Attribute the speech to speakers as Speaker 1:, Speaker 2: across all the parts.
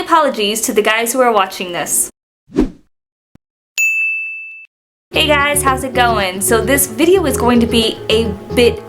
Speaker 1: apologies to the guys who are watching this. Hey guys, how's it going? So this video is going to be a bit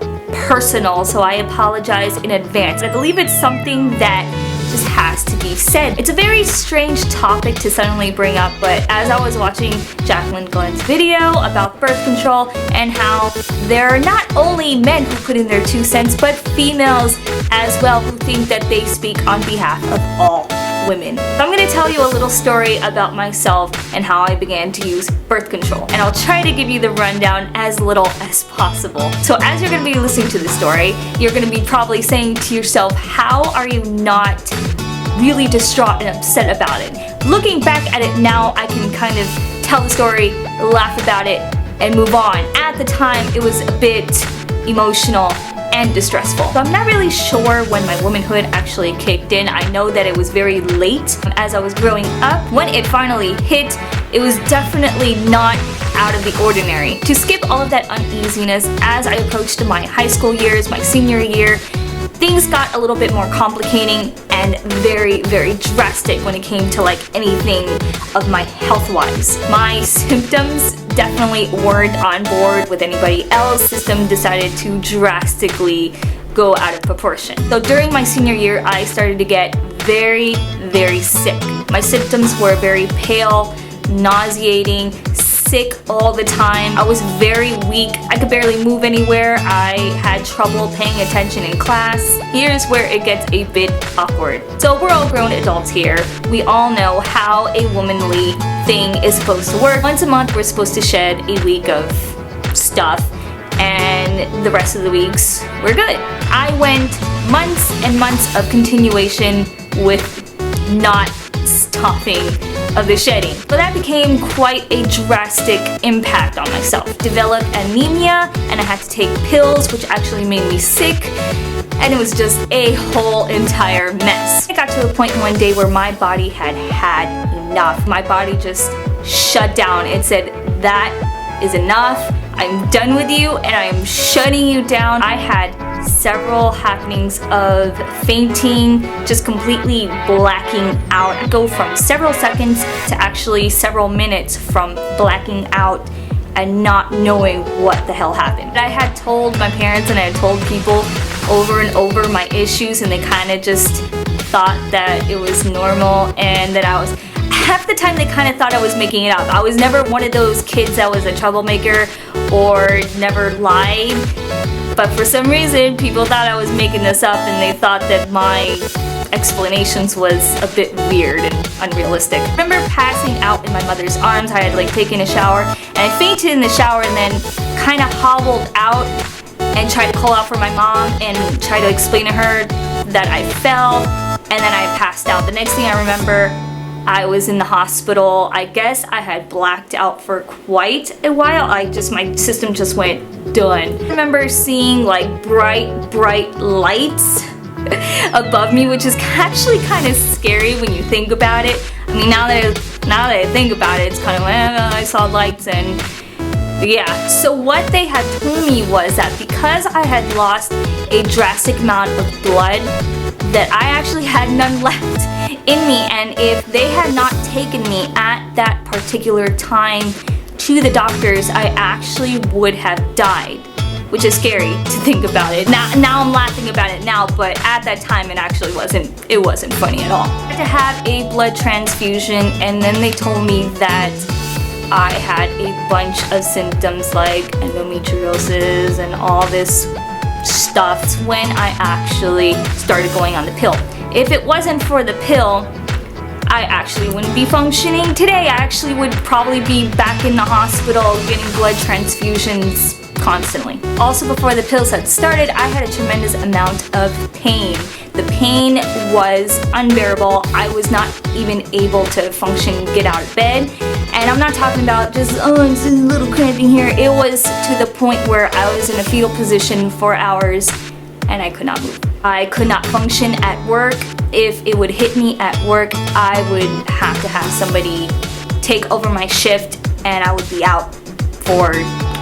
Speaker 1: personal, so I apologize in advance. I believe it's something that just has to be said. It's a very strange topic to suddenly bring up, but as I was watching Jacqueline Glenn's video about birth control and how there are not only men who put in their 2 cents, but females as well who think that they speak on behalf of all women. So I'm going to tell you a little story about myself and how I began to use birth control. And I'll try to give you the rundown as little as possible. So as you're going to be listening to the story, you're going to be probably saying to yourself, how are you not really distraught and upset about it? Looking back at it now, I can kind of tell the story, laugh about it, and move on. At the time, it was a bit emotional and distressful. So I'm not really sure when my womanhood actually kicked in. I know that it was very late as I was growing up. When it finally hit, it was definitely not out of the ordinary. To skip all of that uneasiness, as I approached my high school years, my senior year, things got a little bit more complicating and very, very drastic when it came to like anything of my health-wise. My symptoms definitely weren't on board with anybody else. System decided to drastically go out of proportion. So during my senior year, I started to get very, very sick. My symptoms were very pale, nauseating, sick all the time. I was very weak. I could barely move anywhere. I had trouble paying attention in class. Here's where it gets a bit awkward. So we're all grown adults here. We all know how a womanly thing is supposed to work. Once a month, we're supposed to shed a week of stuff, and the rest of the weeks, we're good. I went months and months of continuation with not stopping of the shedding. But that became quite a drastic impact on myself. Developed anemia, and I had to take pills, which actually made me sick, and it was just a whole entire mess. I got to a point one day where my body had had enough. My body just shut down and said, that is enough. I'm done with you and I am shutting you down. I had several happenings of fainting, just completely blacking out. I go from several seconds to actually several minutes from blacking out and not knowing what the hell happened. I had told my parents and I had told people over and over my issues, and they kind of just thought that it was normal and that I was... Half the time they kind of thought I was making it up. I was never one of those kids that was a troublemaker or never lied. But for some reason, people thought I was making this up, and they thought that my explanations was a bit weird and unrealistic. I remember passing out in my mother's arms. I had like taken a shower, and I fainted in the shower and then kind of hobbled out and tried to call out for my mom and try to explain to her that I fell, and then I passed out. The next thing I remember, I was in the hospital. I guess I had blacked out for quite a while. My system just went done. I remember seeing like bright lights above me, which is actually kind of scary when you think about it. I mean, now that I think about it, it's kind of like, I saw lights and yeah. So what they had told me was that because I had lost a drastic amount of blood, that I actually had none left in me, and if they had not taken me at that particular time to the doctors, I actually would have died, which is scary to think about it. Now I'm laughing about it now, but at that time it actually wasn't funny at all. I had to have a blood transfusion, and then they told me that I had a bunch of symptoms like endometriosis and all this stuff when I actually started going on the pill. If it wasn't for the pill, I actually wouldn't be functioning today. I actually would probably be back in the hospital getting blood transfusions constantly. Also, before the pills had started, I had a tremendous amount of pain. The pain was unbearable. I was not even able to function, get out of bed. And I'm not talking about just, oh, it's a little cramping here. It was to the point where I was in a fetal position for hours and I could not move. I could not function at work. If it would hit me at work, I would have to have somebody take over my shift and I would be out for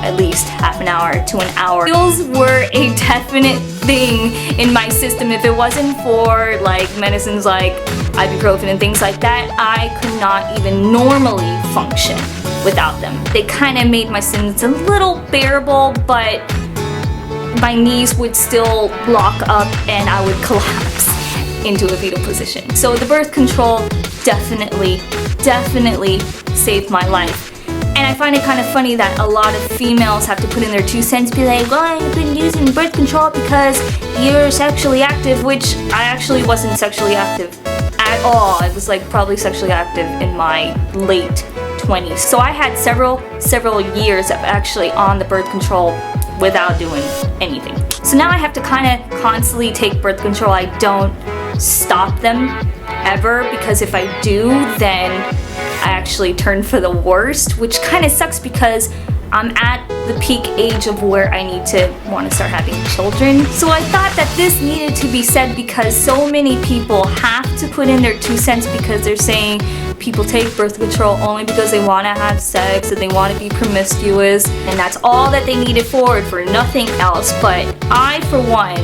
Speaker 1: at least half an hour to an hour. Pills were a definite thing in my system. If it wasn't for like medicines like ibuprofen and things like that, I could not even normally function without them. They kind of made my symptoms a little bearable, but my knees would still lock up and I would collapse into a fetal position. So the birth control definitely saved my life. And I find it kind of funny that a lot of females have to put in their 2 cents, be like, well, I've been using birth control because you're sexually active, which I actually wasn't sexually active at all. I was like probably sexually active in my late 20s. So I had several years of actually on the birth control without doing anything. So now I have to kind of constantly take birth control. I don't stop them ever, because if I do, then I actually turn for the worst, which kind of sucks because I'm at the peak age of where I need to want to start having children. So I thought that this needed to be said because so many people have to put in their 2 cents because they're saying people take birth control only because they want to have sex and they want to be promiscuous, and that's all that they need it for nothing else. But I, for one,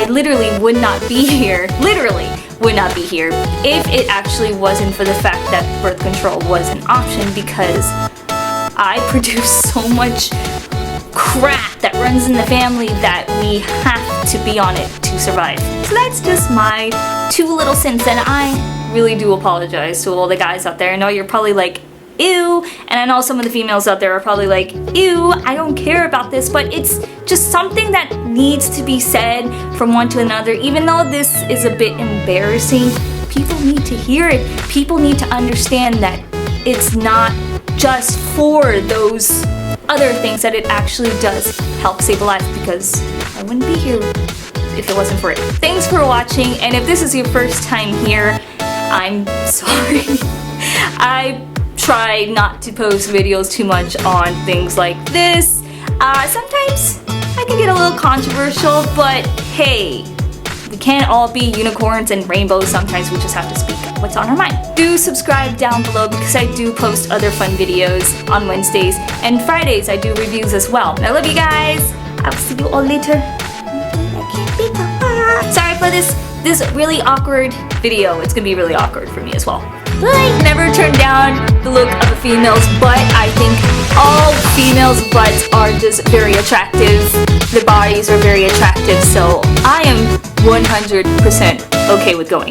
Speaker 1: literally would not be here if it actually wasn't for the fact that birth control was an option, because I produce so much crap that runs in the family that we have to be on it to survive. So that's just my 2 little cents, and I really do apologize to all the guys out there. I know you're probably like, ew, and I know some of the females out there are probably like, ew, I don't care about this, but it's just something that needs to be said from one to another. Even though this is a bit embarrassing, people need to hear it. People need to understand that it's not just for those other things, that it actually does help save a life, because I wouldn't be here if it wasn't for it. Thanks for watching, and if this is your first time here, I'm sorry. I try not to post videos too much on things like this. Sometimes I can get a little controversial, but hey, we can't all be unicorns and rainbows. Sometimes we just have to speak what's on our mind. Do subscribe down below, because I do post other fun videos on Wednesdays, and Fridays I do reviews as well. And I love you guys. I'll see you all later. Sorry for this really awkward video. It's gonna be really awkward for me as well. Bye. Never turn down the look of a female's butt. I think all females' butts are just very attractive. Their bodies are very attractive, so I am 100% okay with going.